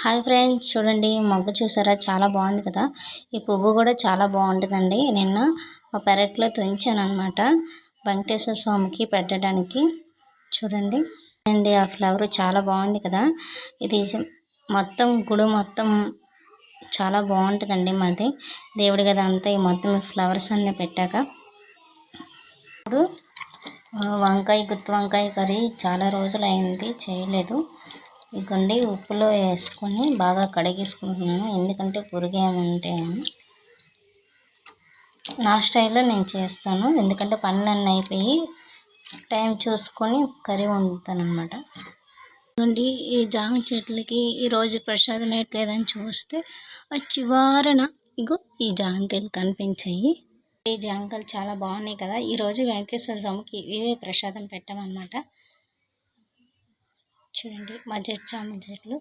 Hi friends, చూడండి మొగ్గ చూసారా, చాలా బాగుంది కదా. ఈ పువ్వు కూడా చాలా బాగుంటుందండి. నిన్న మా పెరట్లో తుంచాను అనమాట, వెంకటేశ్వర స్వామికి పెట్టడానికి. చూడండి అండి, ఆ ఫ్లవర్ చాలా బాగుంది కదా. ఇది మొత్తం గుడి మొత్తం చాలా బాగుంటుందండి. మాది దేవుడి గది అంతా ఈ మొత్తం ఫ్లవర్స్ అన్నీ పెట్టాక. ఇప్పుడు వంకాయ, గుత్తి వంకాయ కర్రీ చాలా రోజులు అయింది చేయలేదు. ఇదిగోండి, ఉప్పులో వేసుకొని బాగా కడిగేసుకుంటున్నాను, ఎందుకంటే పురుగు ఏమంటే. నా స్టైల్లో నేను చేస్తాను, ఎందుకంటే పనులన్నీ అయిపోయి టైం చూసుకొని కర్రీ వండుతాను అనమాట. ఇదిగోండి, ఈ జామ చెట్లకి ఈరోజు ప్రసాదం ఎట్లేదని చూస్తే చివరన ఇగో ఈ జాంకాయలు కనిపించాయి. ఈ జాంకాయలు చాలా బాగున్నాయి కదా. ఈరోజు వెంకటేశ్వర స్వామికి ఇవే ప్రసాదం పెట్టామన్నమాట. చూడండి, మా జామ చెట్లు